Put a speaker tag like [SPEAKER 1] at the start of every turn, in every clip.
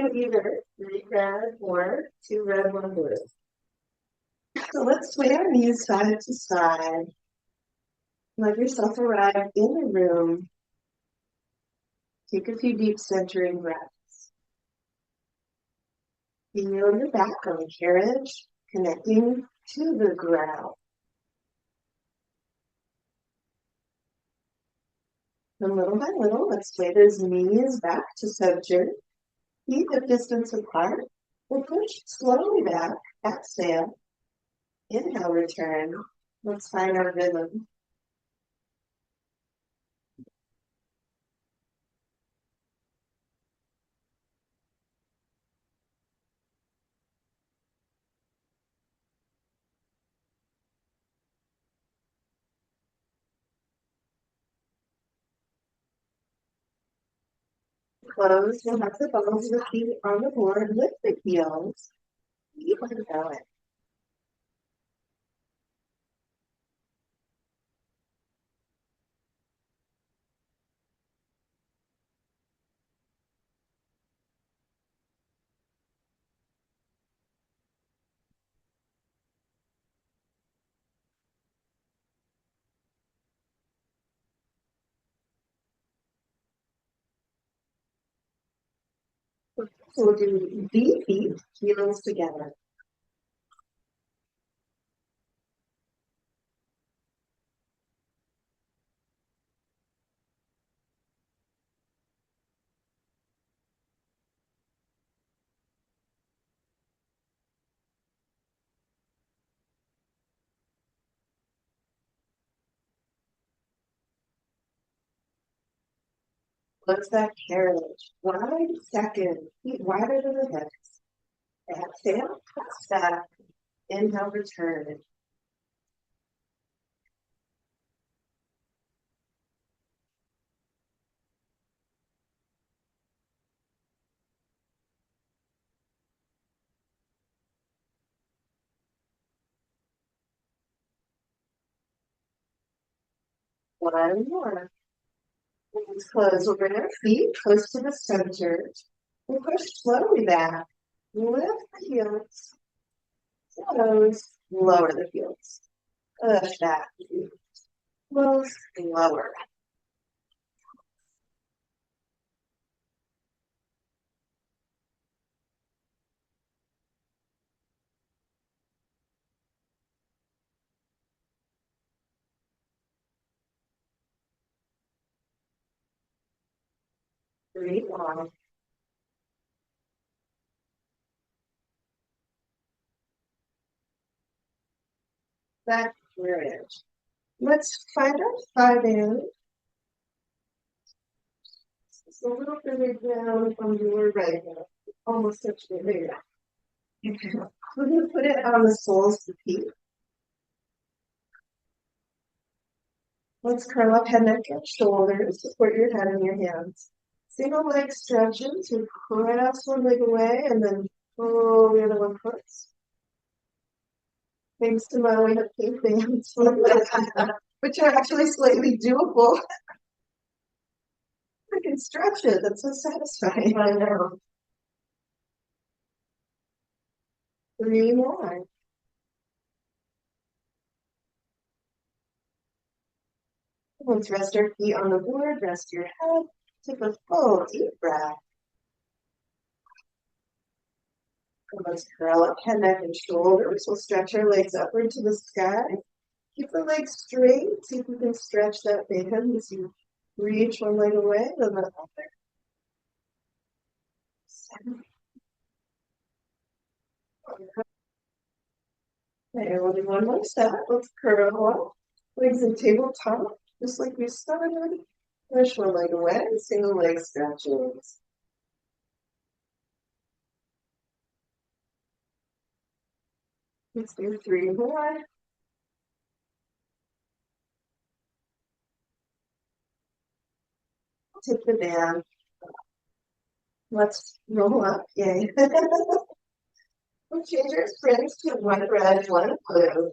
[SPEAKER 1] do either 3 red or 2 red, 1 blue. So let's sway our knees side to side. Let yourself arrive in the room. Take a few deep centering breaths. Feel your back on the carriage, connecting to the ground. And little by little, let's sway those knees back to center. Feet a distance apart. We'll push slowly back. Exhale. Inhale, return. Let's find our rhythm. Close and have the balls of the feet on the board. Lift the heels. Keep on going. So we'll do V feet, heels together. Close that carriage. Wide second, feet wider than the hips. Exhale, press back. Inhale, return. One more. Please close. We'll bring our feet close to the center. We'll push slowly back. Lift the heels. Close. Lower the heels. Push back. Close. Lower. Breathe long. Back carriage. Let's find our thigh band. It's a little further down from your right hand. Almost touch the ear. We're going to put it on the soles of the feet. Let's curl up head, neck, and shoulders. Support your head in your hands. Single leg stretches. You press one leg away and then pull the other one close. Thanks to my way of pink bands, which are actually slightly doable. I can stretch it. That's so satisfying. I know. 3 more. Let's rest our feet on the board. Rest your head. Take a full deep breath. Let's curl up head, neck, and shoulders. We'll stretch our legs upward to the sky. Keep the legs straight. See if you can stretch that band as you reach one leg away, then the other. 7. Okay, we'll do one more step. Let's curl up. Legs in tabletop, just like we started. Push one leg away. Single leg stretches. Let's do 3 more. Take the band. Let's roll up. Yay. We'll change our springs to 1 red, 1 blue.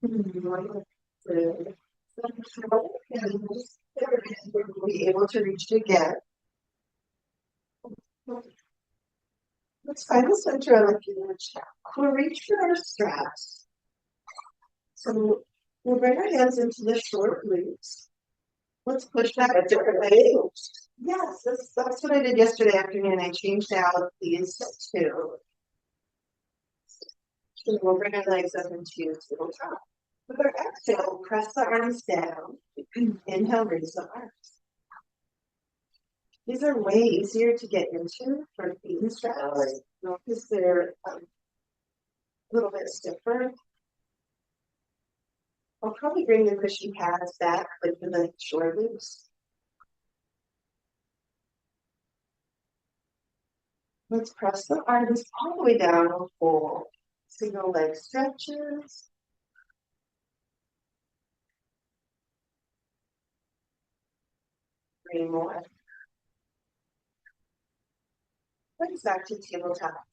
[SPEAKER 1] 1 blue. And we'll be able to reach it again. Let's find the center of the huge. We'll reach for our straps. So we'll bring our hands into the short glutes. Let's push back a different way. Yes, that's what I did yesterday afternoon. I changed out these two. So we'll bring our legs up into tabletop. With our exhale, press the arms down. Inhale, raise the arms. These are way easier to get into for feet and straps because they're a little bit stiffer. I'll probably bring the cushion pads back, but for the short loops. Let's press the arms all the way down and fold. Single leg stretches. 3 more. Let's back to tabletop.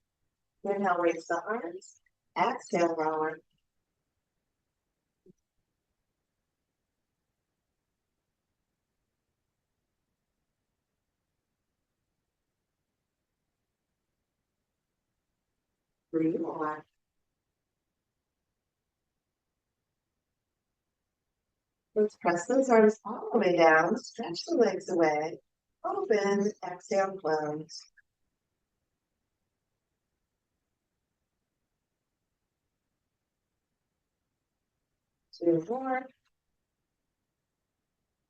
[SPEAKER 1] Inhale, raise the arms. Exhale, lower. 3 more. Let's press those arms all the way down. Stretch the legs away. Open. Exhale, close. 2 more.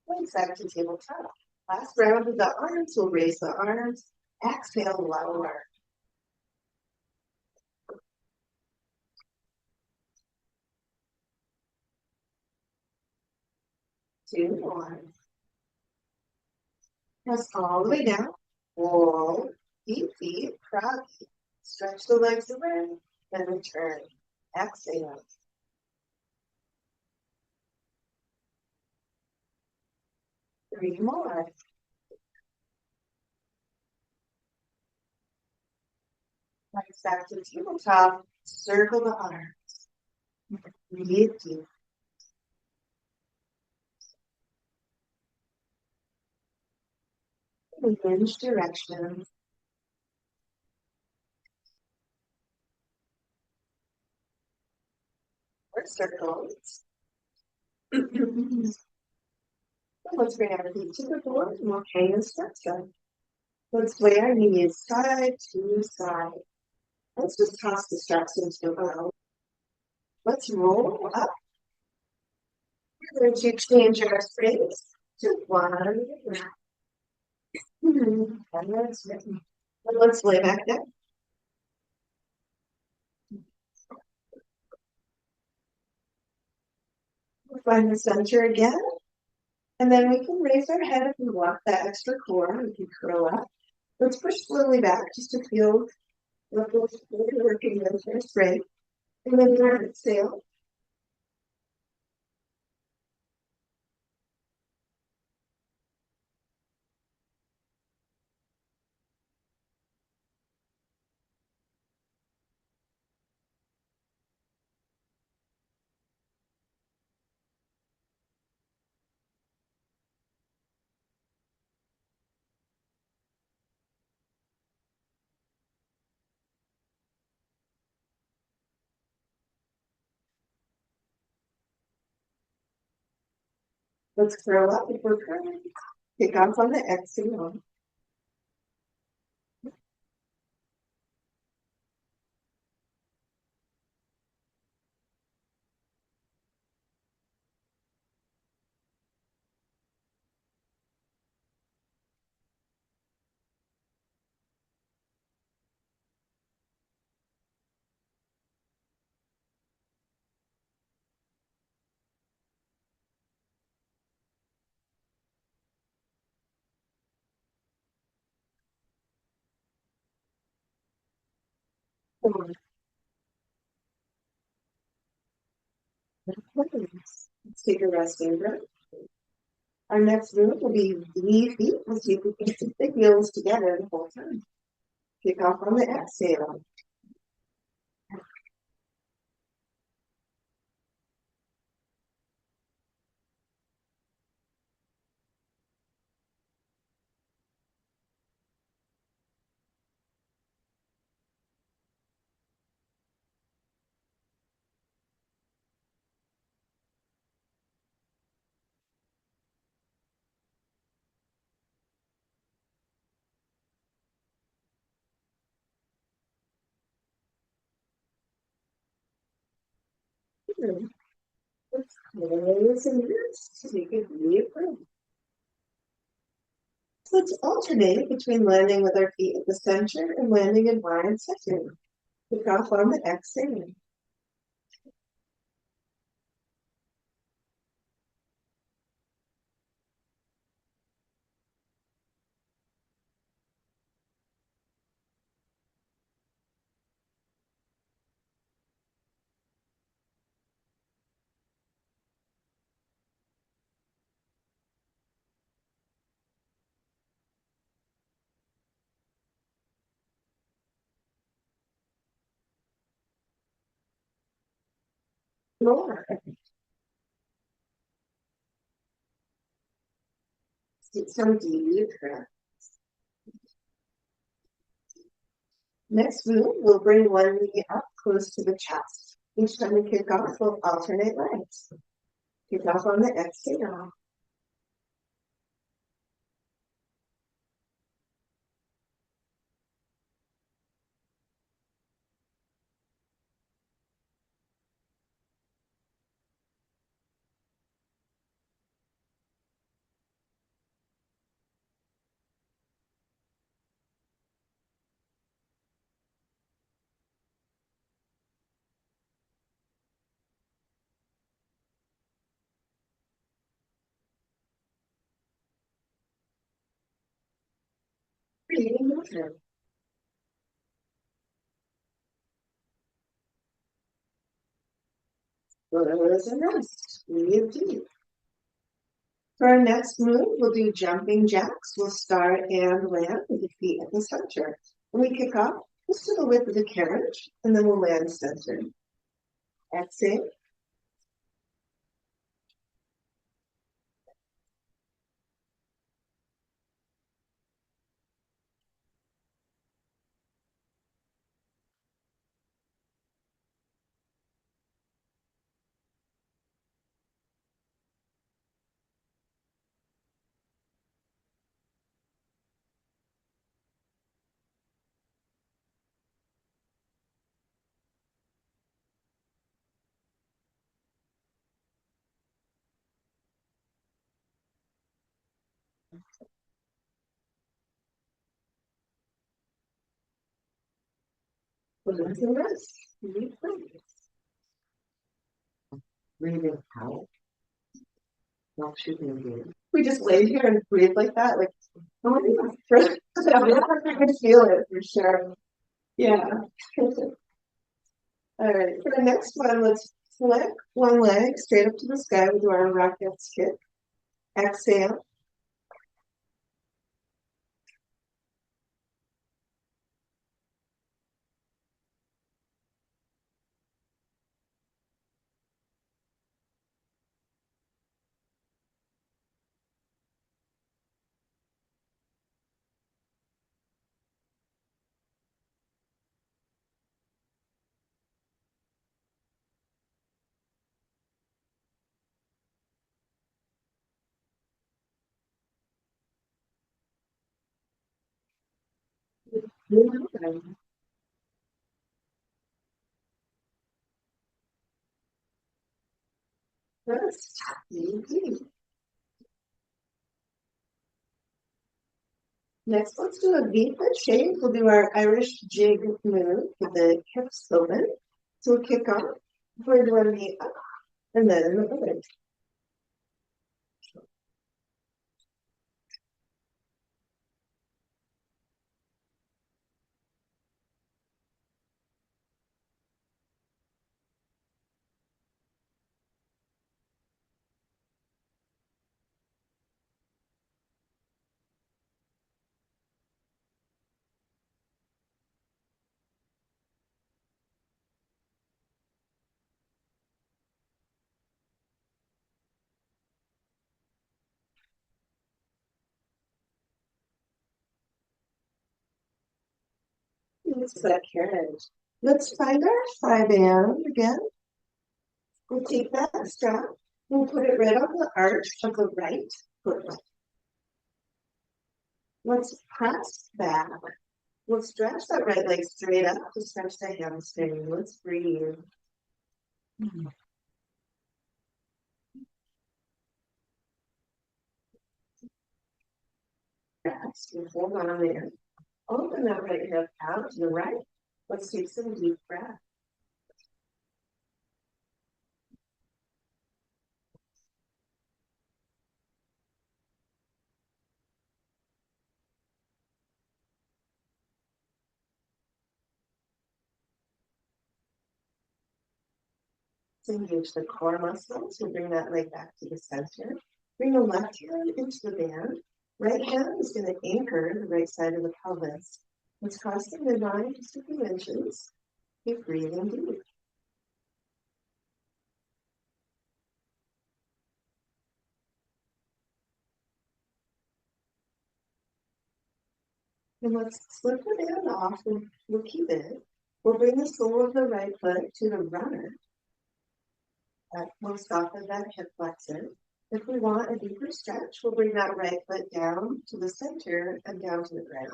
[SPEAKER 1] Let's back to tabletop. Last round of the arms. We'll raise the arms. Exhale, lower. 2 more. Press all the way down. Roll. Deep feet. Frog. Stretch the legs away. Then return. Exhale. 3 more. Legs back to tabletop. Circle the arms. Breathe deep. Hinge direction. Or circles. Let's bring our feet to the floor and we'll hang and stretch them. Let's lay our knees side to side. Let's just toss the straps into the row. Let's roll up. We're going to change our springs to 1. And let's lay back down. We'll find the center again. And then we can raise our head if we want that extra core. We can curl up. Let's push slowly back just to feel what we're working with our spring. And then we're exhale. Let's curl up if we're curling. Kick off on the exhale. Let's take a resting breath. Our next move will be knee feet. Let's see if we can keep the heels together the whole time. Kick off on the exhale. Let's close and rest. Take a deep breath. So let's alternate between landing with our feet at the center and landing in wide section. Kick off on the exhale. More. Take some deep breath. Next move, we'll bring one knee up close to the chest. Each time we kick off, we'll alternate legs. Kick off on the exhale. Breathing motion. Close and rest. Breathe deep. For our next move, we'll do jumping jacks. We'll start and land with the feet at the center. When we kick off, just to the width of the carriage, and then we'll land centered. Exhale. Close and rest. Breathe deep. Breathing out. We just lay here and breathe like that. Like, oh my God. I can feel it for sure. Yeah. All right. For the next one, let's flick one leg straight up to the sky. We do our rockets kick. Exhale. Rest. Next, let's do a V-foot shape. We'll do our Irish jig move with the hips open. So we'll kick off, bring one knee up, and then in the other. This is that carriage. Let's find our 5 AM again. We'll take that strap. We'll put it right on the arch of the right foot. Let's press back. We'll stretch that right leg straight up to stretch the hamstring. Let's breathe. Rest and hold on there. Open that right hip out to the right. Let's take some deep breath. Engage the core muscles. We'll bring that leg back to the center. Bring the left hand into the band. Right hand is going to anchor the right side of the pelvis. Let's cross the midline just a few inches. Keep breathing deep. And let's slip the band off and we'll keep it. We'll bring the sole of the right foot to the runner. We'll soften that hip flexor. If we want a deeper stretch, we'll bring that right foot down to the center and down to the ground.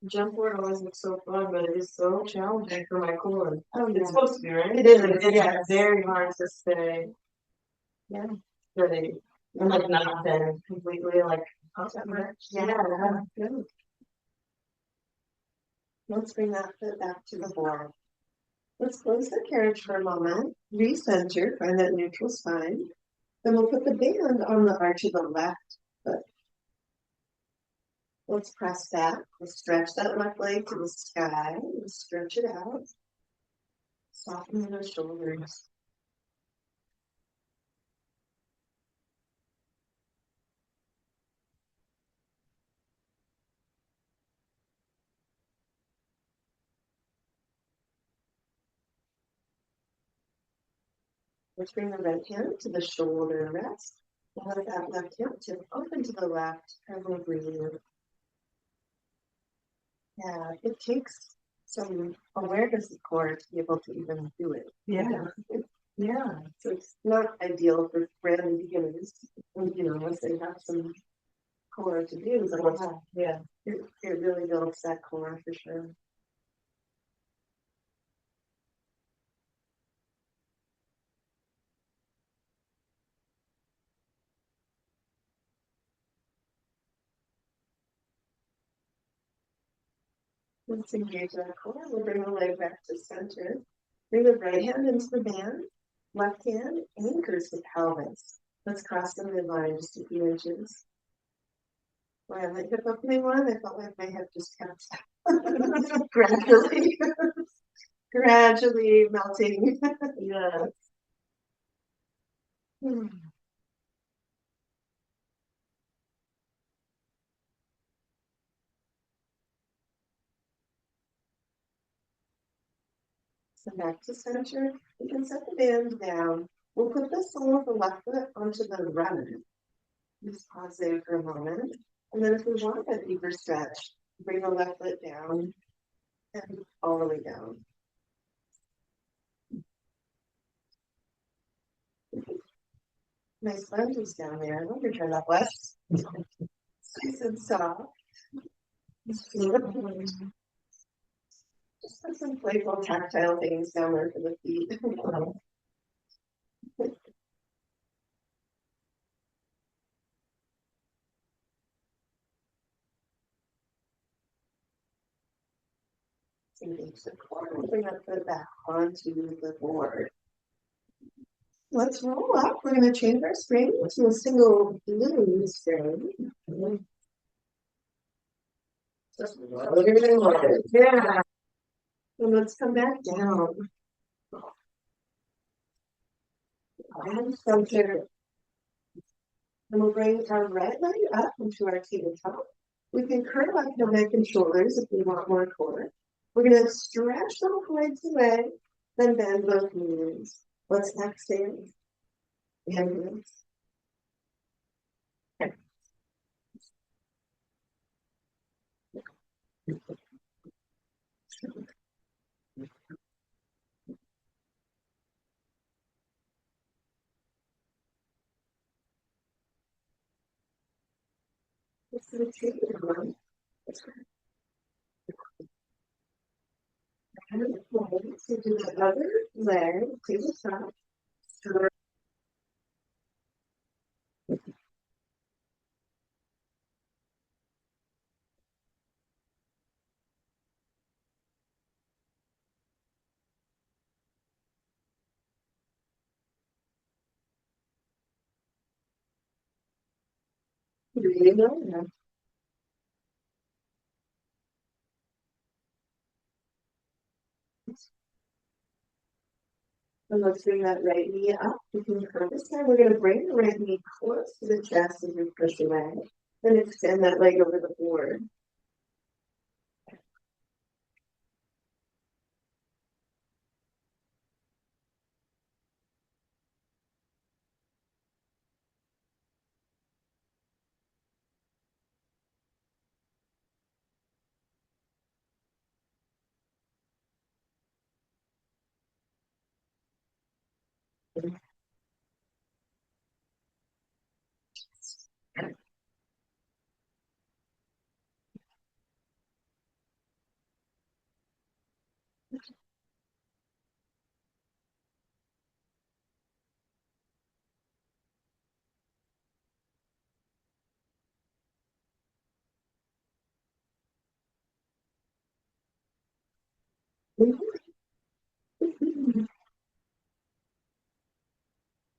[SPEAKER 1] Jump board always looks so fun, but it is so challenging for my core. Oh, yeah. It's supposed to be, right? It is. It's very hard to stay. Yeah. Really. And like not bend completely, like. Yeah. Good. Let's bring that foot back to the board. Let's close the carriage for a moment. Recenter, find that neutral spine. Then we'll put the band on the arch of the left foot. Let's press back. We'll stretch that left leg to the sky. We'll stretch it out. Soften the shoulders. Let's bring the right hand to the shoulder rest. We'll let that left hip tip open to the left and we'll breathe. Yeah, it takes some awareness, of course, to be able to even do it. Yeah. Yeah. So it's not ideal for brand new beginners, unless they have some core to do. But yeah, it really builds that core for sure. Let's engage our core. We'll bring the leg back to center. Bring the right hand into the band. Left hand anchors the pelvis. Let's cross the midline just a few inches. Wow, the hip opening one, I felt like my hip just kept gradually melting. Yeah. So back to center. We can set the band down. We'll put the sole of the left foot onto the runner. Just pause there for a moment. And then if we want a deeper stretch, bring the left foot down and all the way down. Nice lunges down there. I wonder try that was. Nice and soft. Just put some playful tactile things down there for the feet. Engage the core and bring that foot back onto the board. Let's roll up. We're going to change our spring to a single blue spring. Yeah. And let's come back down. And center. And we'll bring our right leg up into our tabletop. We can curl up the neck and shoulders if we want more core. We're going to stretch both legs away, then bend both knees. Let's exhale. And this is a one. And so do the other leg, tabletop. Really well. And let's bring that right knee up. We can curve this time. We're going to bring the right knee close to the chest as we push away. Then extend that leg over the board.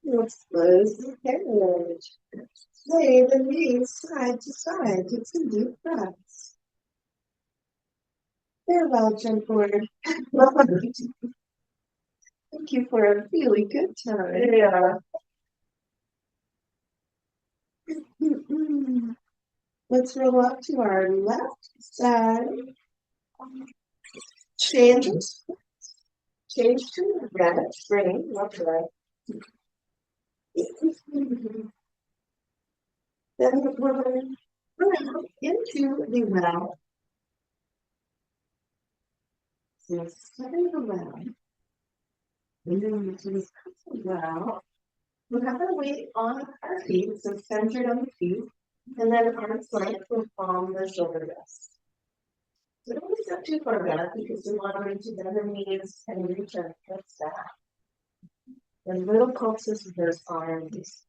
[SPEAKER 1] Let's close the carriage. Sway the knees side to side. Take some deep breaths. Farewell, jump forward. Thank you for a really good time. Yeah. Let's roll up to our left side. Change to red, spring, left, right. Then we're going into the well. So spin around. And then into this well. We have our weight on our feet, so centered on the feet. And then arms length will palm the shoulder rest. So don't step too far back because we want to reach the other knees and reach our hips back. And little pulses with those arms.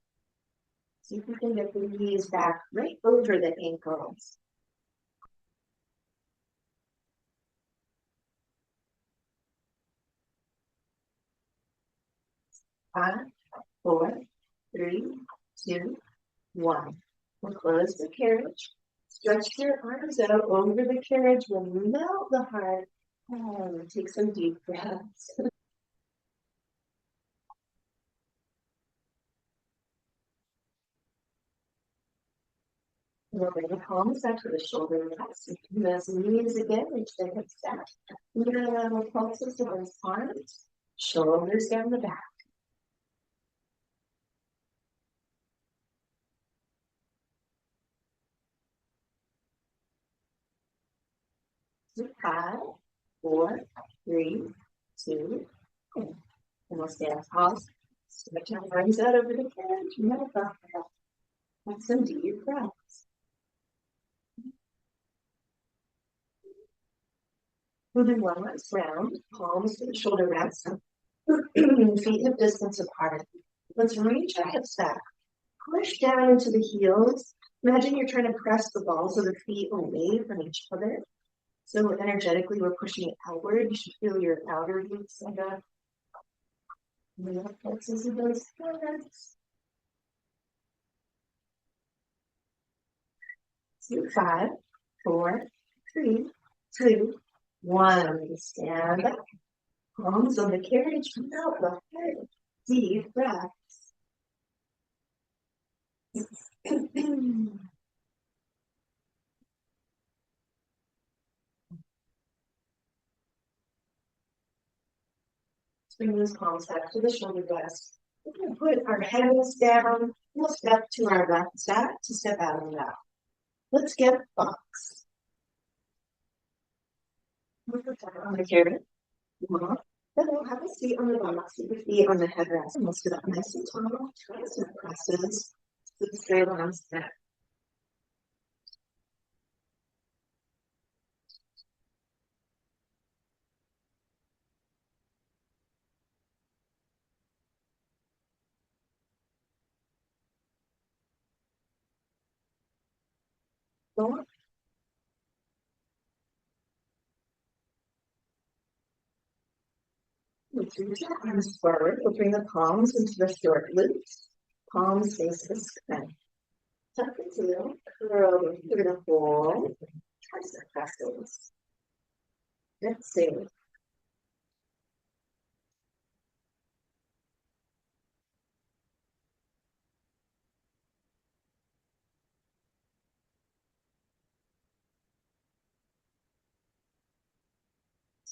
[SPEAKER 1] See if we can get the knees back right over the ankles. 5, 4, 3, 2, 1. We'll close the carriage. Stretch your arms out over the carriage. We'll melt the heart. Oh, take some deep breaths. We'll bring the palms back to the shoulder rest. Those knees again, reach the hips back. We're going to allow pulses to those arms, shoulders down the back. 5, 4, 3, 2, 1. And we'll stand tall. Stretch our arms out over the carriage. Melt the heart. Take some deep breaths. We'll do one last round. Palms to the shoulder rest. Feet hip distance apart. Let's reach our hips back. Push down into the heels. Imagine you're trying to press the balls of the feet away from each other. So energetically, we're pushing it outward. You should feel your outer glutes like that. The flexes of those hands. 5, 4, 3, 2, 1. Stand up. Palms on the carriage. Melt the head. Deep breaths. Bring those palms back to the shoulder rest. We're going to put our hands down. We'll step to our left side to step out and out. Let's get box. We'll put that on the carrot. Then we'll have a seat on the box, keep your feet on the headrest, and we'll sit up nice and tall. Try some presses. Sit straight arms back. Go. Reach your arms forward. We'll bring the palms into the short glutes. Palms face the sky. Tuck the tail, curl, give it a hold. Tricep presses. Exhale.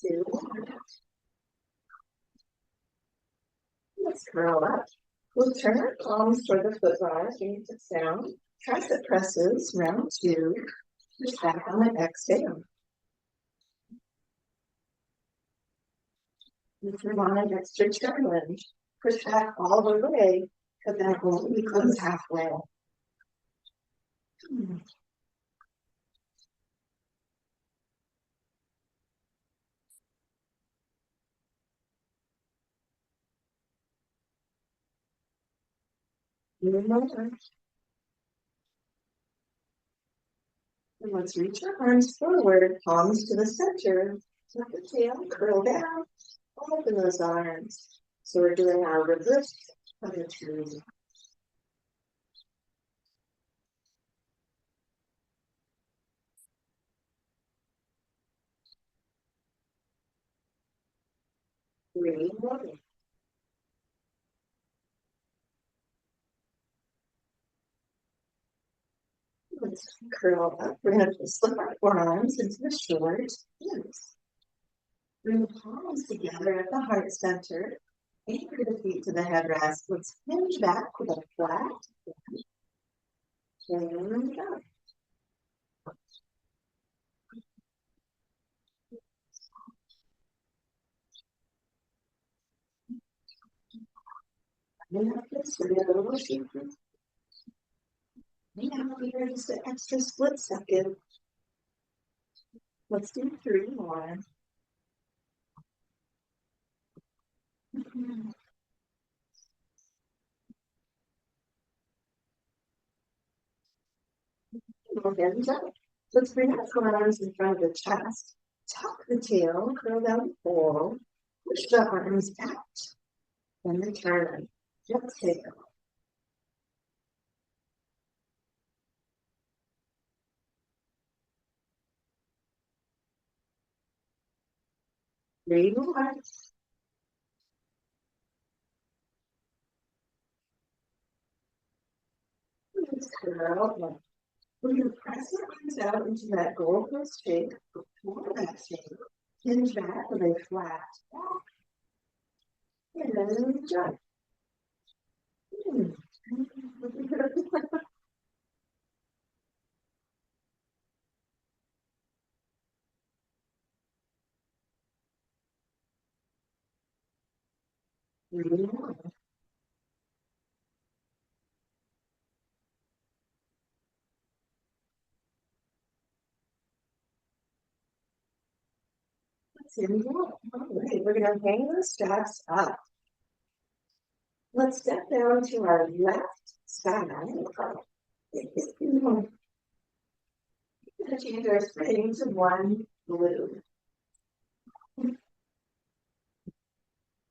[SPEAKER 1] Two. Let's curl up. We'll turn our palms toward the foot bar, fingertips down. Tricep presses, round two. Push back on the exhale. If you want an extra challenge, push back all the way, but then only comes halfway. Even more. And let's reach our arms forward, palms to the center. Tuck the tail, curl down, open those arms. So we're doing our reverse two. Three more. Let's curl up. We're going to slip our forearms into the short hands. Bring the palms together at the heart center. Anchor the feet to the headrest. Let's hinge back with a flat. And up. And up this, we're going to a little shaker. Hang out here just an extra split second. Let's do three more. Hands up. Let's bring our forearms in front of the chest. Tuck the tail, curl down the pole. Push the arms out. And return. Exhale. Three more. Let's curl up. We're going to press our arms out into that goalpost shape. Before that shape, hinge back with a flat back. And then jump. Three more. Here we go. All right, we're going to hang those straps up. Let's step down to our left side. We're going to change our spring to one glute.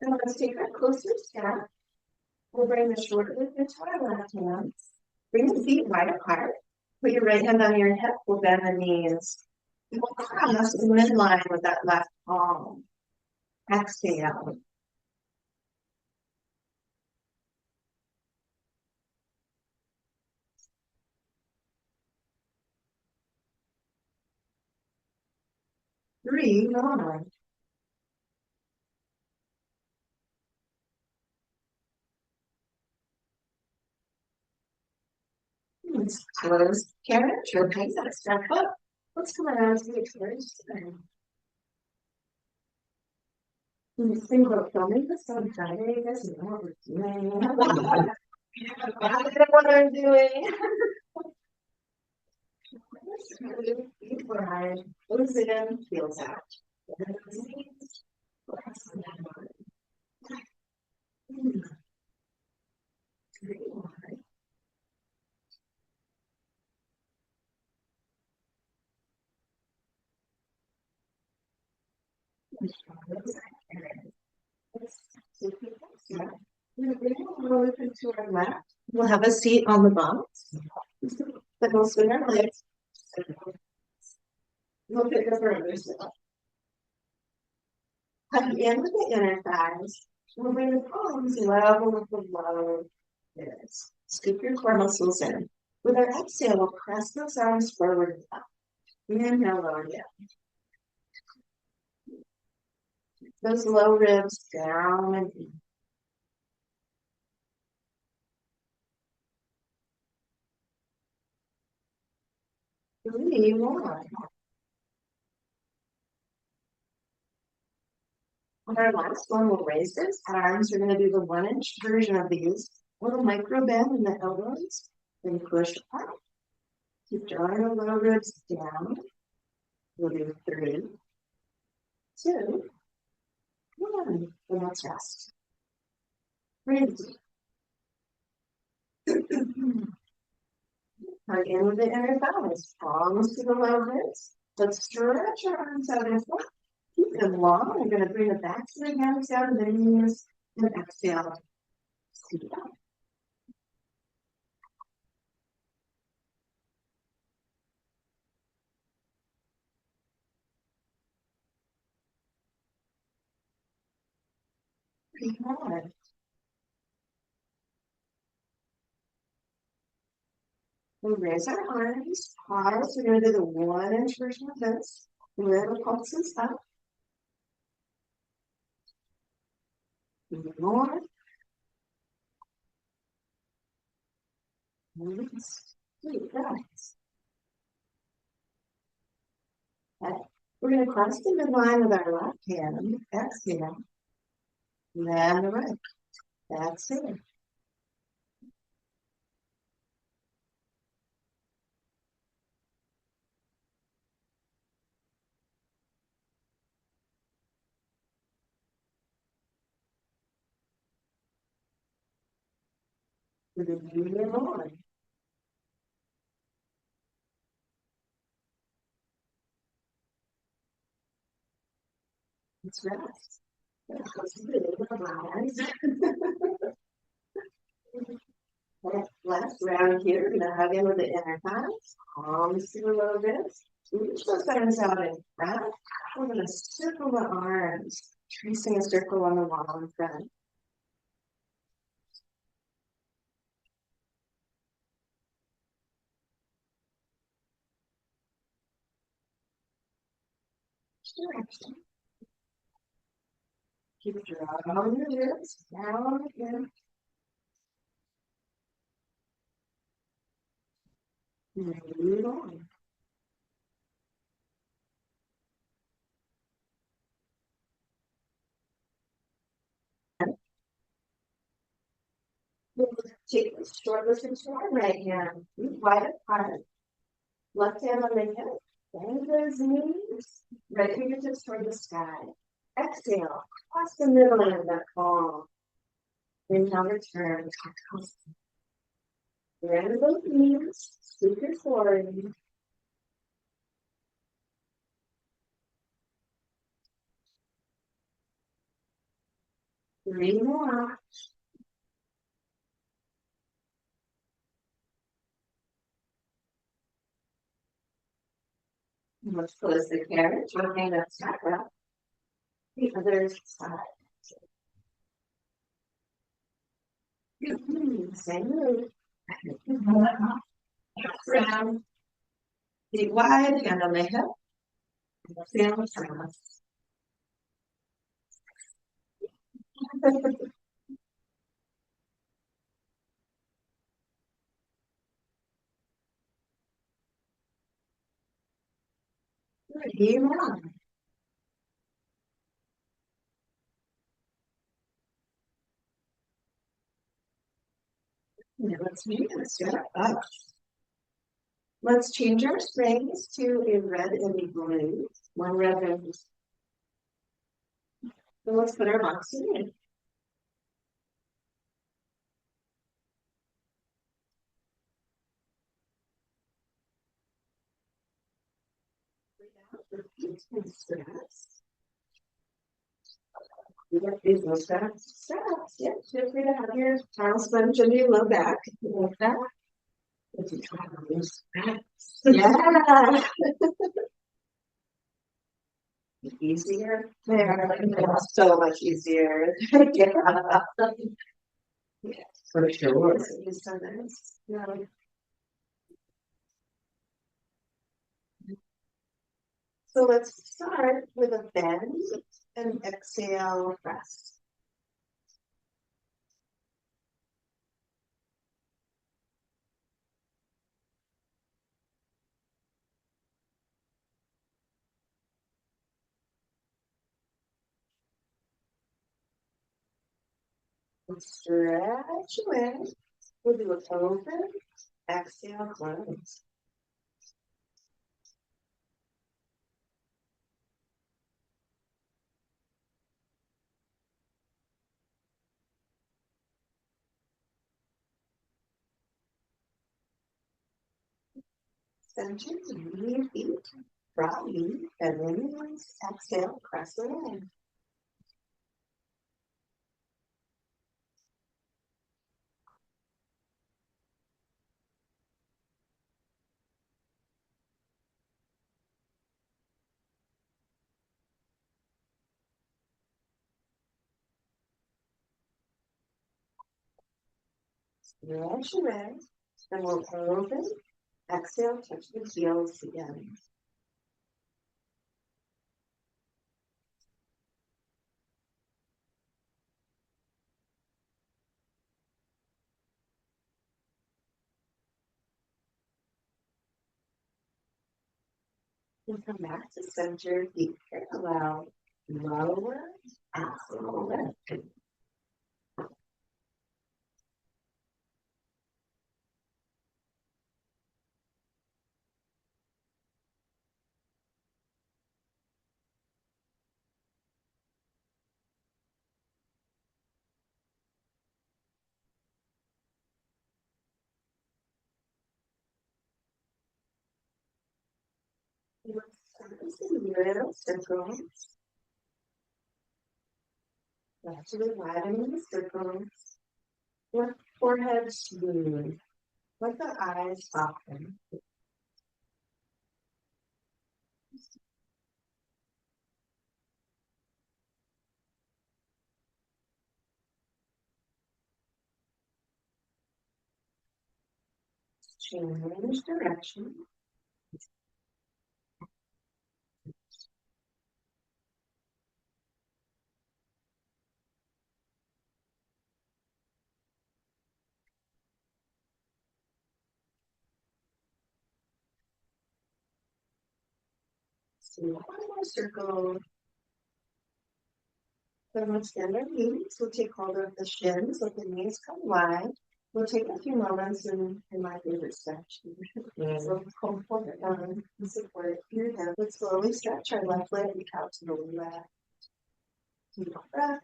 [SPEAKER 1] And let's take our closest step. We'll bring the short glute into our left hand. Bring the feet wide apart. Put your right hand on your hip. We'll bend the knees. We'll cross in midline with that left palm. Exhale. Three more. Let's close carriage. Okay, that step up. Let's come around to the carriage spin. Think about filming this on Friday. You guys know what we're doing. I don't know what I'm doing. Close it in, feels out. We'll open to our left. We'll have a seat on the box. Then we'll swing our legs. We'll pick up our other side. Hug in with the inner thighs. We'll bring the palms level with the low ribs. Scoop your core muscles in. With our exhale, we'll press those arms forward and up. Inhale, lower down. Those low ribs down and in. 3, 1. On our last one, we'll raise those arms. We're going to do the 1-inch version of these. Little micro bend in the elbows. Then push up. Keep drawing the low ribs down. We'll do 3, 2, 1. And let's rest. Breathe deep. Hug in with the inner thighs. Palms to the low ribs. Let's stretch our arms out in front. Keep them long. We're going to bring the backs of the hands down to the knees and exhale. Scoot up. Breathe hard. We'll raise our arms. Pause. We're going to do the 1-inch version of this. Little pulses up. More. Release. Deep breaths. Okay. We're going to cross the midline with our left hand. Exhale. Then the right. That's it. With the medium on. Let's rest. Last round here, we're going to hug in with the inner thighs, palms to the low ribs. Reach those arms out in front. We're going to circle the arms, tracing a circle on the wall in front. Direction. Keep drawing your ribs down again. Move on. We'll take the short listen to our right hand. Wide apart. Left hand on the hip. Bend those knees. Right fingertips toward the sky. Exhale. Cross the middle of that palm. Inhale, return. Bend those knees. Scoop your forward. Three more. Let's close the carriage. One hand up, back up. The other side. Same move. Round. Feet wide, hand on the hip. Feel fast. Here on. Let's move this step up. Let's change our springs to a red and a blue. One red and so let's put our box in. Repeat and stress. You got these little straps. Yeah, feel free to have your towel sponge under your low back. Like that. If you try to lose straps. Yeah. Easier. They are so much easier. Yeah. Yeah, for sure. It's so nice. Yeah. So let's start with a bend and exhale, press. And stretch away. We'll do it open, exhale, close. Center, knee, feet, broad knee, and release. Exhale, press away. Stretch away. And we'll open. Exhale, touch the heels again. And come back to center, feet parallel, lower, exhale, lift. Little circles. Gradually widening the circles. Let forehead smooth. Let the eyes soften. Change direction. So one more circle. Then we'll extend our knees. We'll take hold of the shins, let the knees come wide. We'll take a few moments in my favorite stretch. So hold it down and support your hip. Let's slowly stretch our left leg out to the left. Deep breath.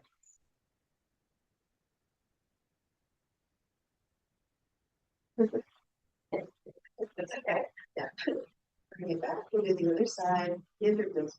[SPEAKER 1] That's okay. Yeah. Bring it back. We'll do the other side. Give it this.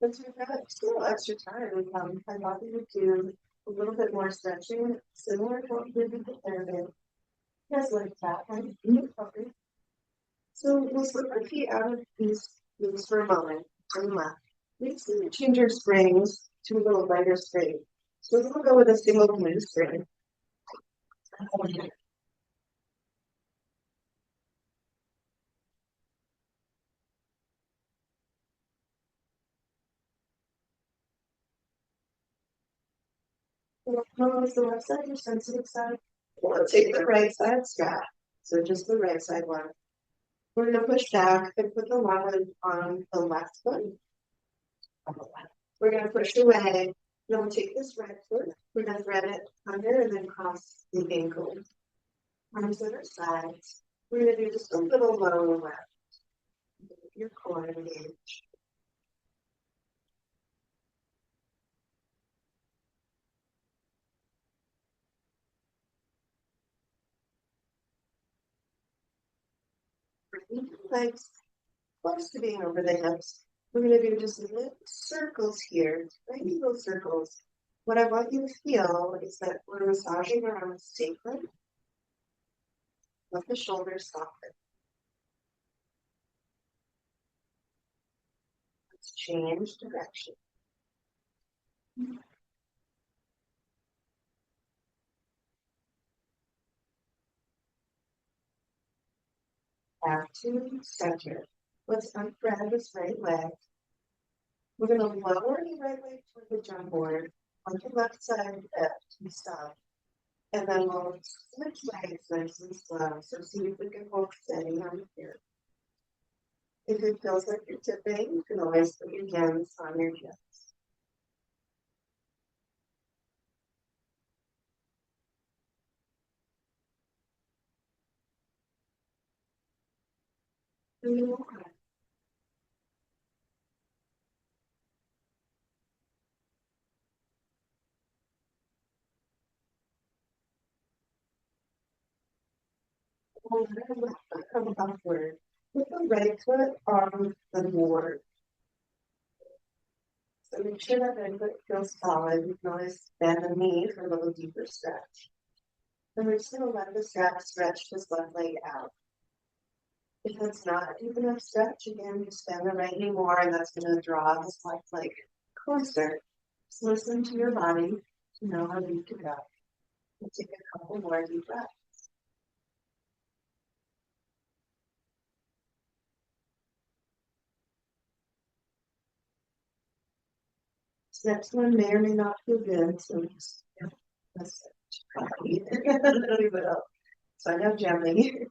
[SPEAKER 1] Since we've got still extra time, I thought we would do a little bit more stretching, similar to what we did with therapy. Just like that, and so we'll slip our feet out of these for a moment. Turn left. We just need to change our springs to a little lighter spring. So we'll go with a single glute spring. Close the left side, your sensitive side. We'll take the right side strap. So just the right side one. We're going to push back and put the line on the left foot. We're going to push away. Then we'll take this right foot. We're going to thread it under and then cross the ankle. Arms at our sides. We're going to do just a little lower left. Your core engaged. legs close to being over the hips. We're going to do just little circles here, tiny little circles. What I want you to feel is that we're massaging around the sacrum. Let the shoulders soften. Let's change direction. Back to center. Let's ungrab this right leg. We're going to lower the right leg toward the jump board on the left side lift and stop. And then we'll switch legs nice and slow. So see if we can hold steady on here. If it feels like you're tipping, you can always put your hands on your hips. Come upward. Put the right foot on the board. So make sure that right foot feels solid. You can always bend the knee for a little deeper stretch. And we're just going to let the strap stretch this left leg out. If it's not a deep enough stretch, again, just bend the right knee more, and that's going to draw this left leg closer. Just listen to your body to know how deep to go. And take a couple more deep breaths. This next one may or may not feel good, so just leave it up. So I know gently.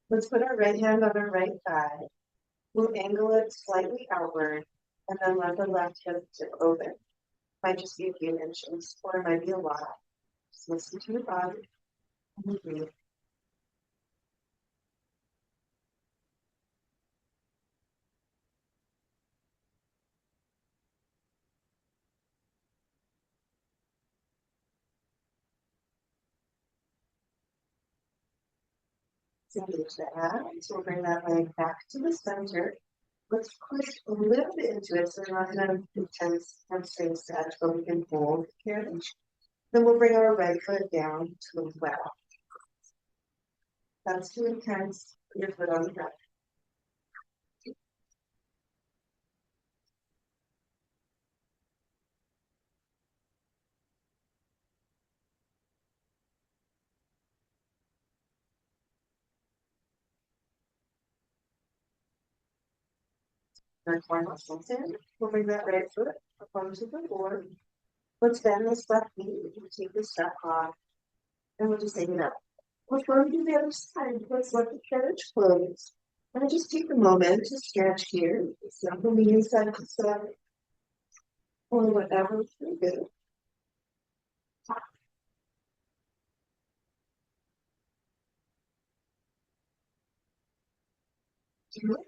[SPEAKER 1] Let's put our right hand on our right thigh. We'll angle it slightly outward, and then let the left hip tip open. Might just be a few inches, or it might be a lot. Just listen to your body and breathe. Engage the abs. We'll bring that leg back to the center. Let's push a little bit into it so we're not going to intense hamstring stretch, but we can hold the carriage. Then we'll bring our right foot down to the left. That's too intense. Put your foot on the ground. Our core muscles in. We'll bring that right foot up onto the board. Let's bend this left knee. We'll take the strap off, and we'll just take it up. Before we do the other side, let's let the carriage close. And just take a moment to stretch here. Simple knees side to side, or whatever you do.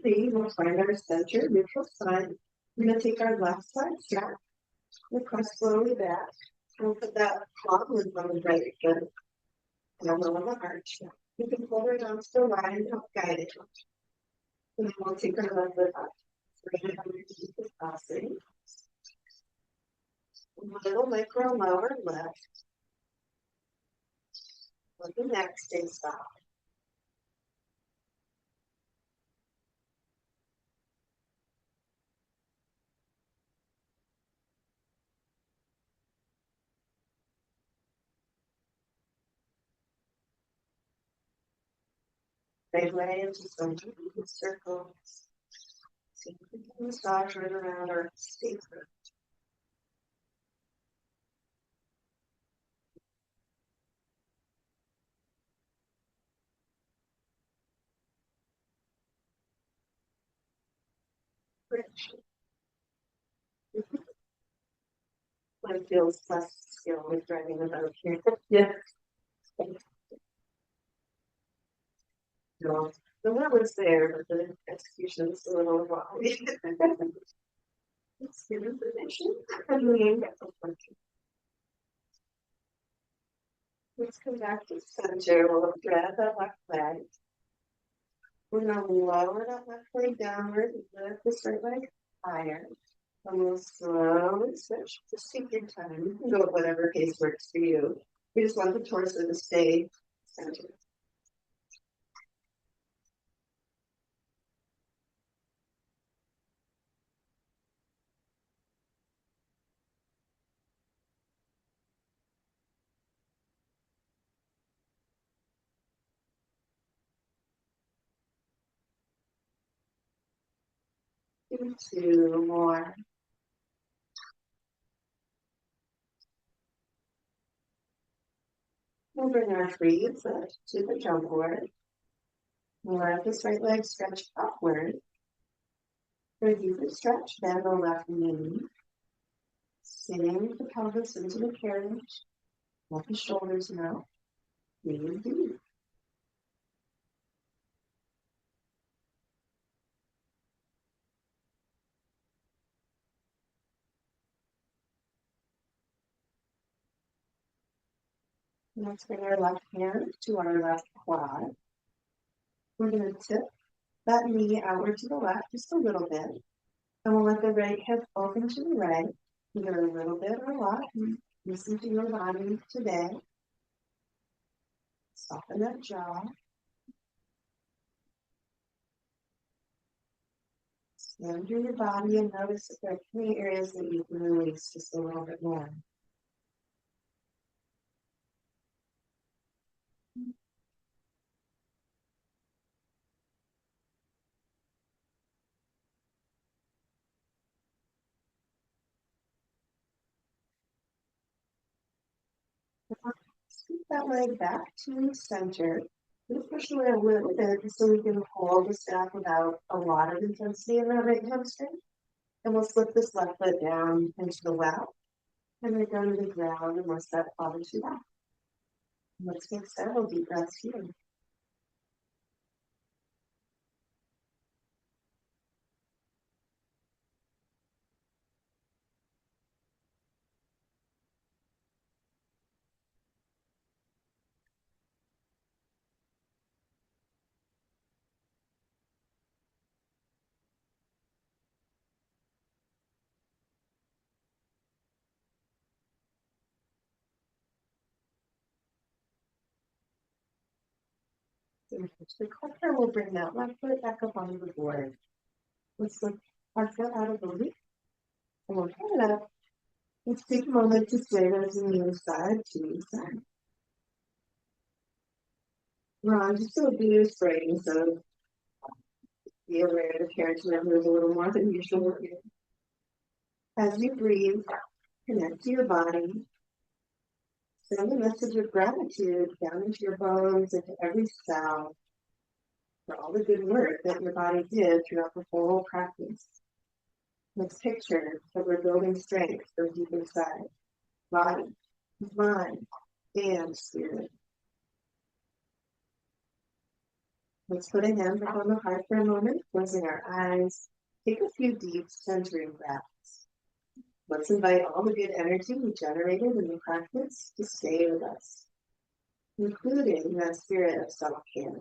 [SPEAKER 1] Really, we'll find our center, neutral side. We're going to take our left side strap. We'll press slowly back. We'll put that palm on the right foot. Elbow on the arch. You can pull it onto the line and help guide it. And then we'll take our left foot up. Bring it underneath the crossing. A little micro lower lift. Let the neck stay soft. Big way into some circles. See if we can massage right around our sacrum. When it feels less skill with driving the boat here. Yeah. No, the one was there, but the execution is a little wrong. Let's give information. Let's come back to center. We'll grab that left leg. We're going to lower that left leg downward, lift this right leg higher. And we'll slowly switch. Just take your time. You can go at whatever pace works for you. We just want the torso to stay centered. Do 2 more. We'll bring our free foot to the jump board. We'll let this right leg stretch upward. For a deeper stretch, bend the left knee. Sink the pelvis into the carriage. Let the shoulders melt. Breathe deep. Let's bring our left hand to our left quad. We're going to tip that knee outward to the left just a little bit. And we'll let the right hip open to the right, either a little bit or a lot. Listen to your body today. Soften that jaw. Scan through your body and notice if there are any areas that you can release just a little bit more. Scoop that leg back to center. We'll push away a little bit so we can hold the staff without a lot of intensity in that right hamstring. And we'll slip this left foot down into the lap. And then go to the ground and we'll step onto that. Let's take several deep breaths here. The corner will bring that left foot back up onto the board. Let's lift our foot out of the loop. And we'll pull it up. Let's take a moment to sway those knees side to side. Ron, just do a few sprays, so be aware the carriage number is a little more than usual. As you breathe, connect to your body. Send a message of gratitude down into your bones, into every cell, for all the good work that your body did throughout the whole practice. Let's picture that we're building strength from deep inside, body, mind, and spirit. Let's put a hand on the heart for a moment, closing our eyes. Take a few deep centering breaths. Let's invite all the good energy we generated in the practice to stay with us, including that spirit of self-care.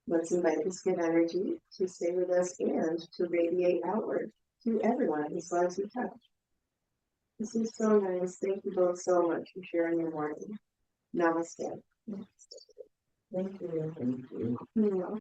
[SPEAKER 1] Let's invite this good energy to stay with us and to radiate outward to everyone whose lives we touch. This is so nice. Thank you both so much for sharing your morning. Namaste. Thank you. Thank you.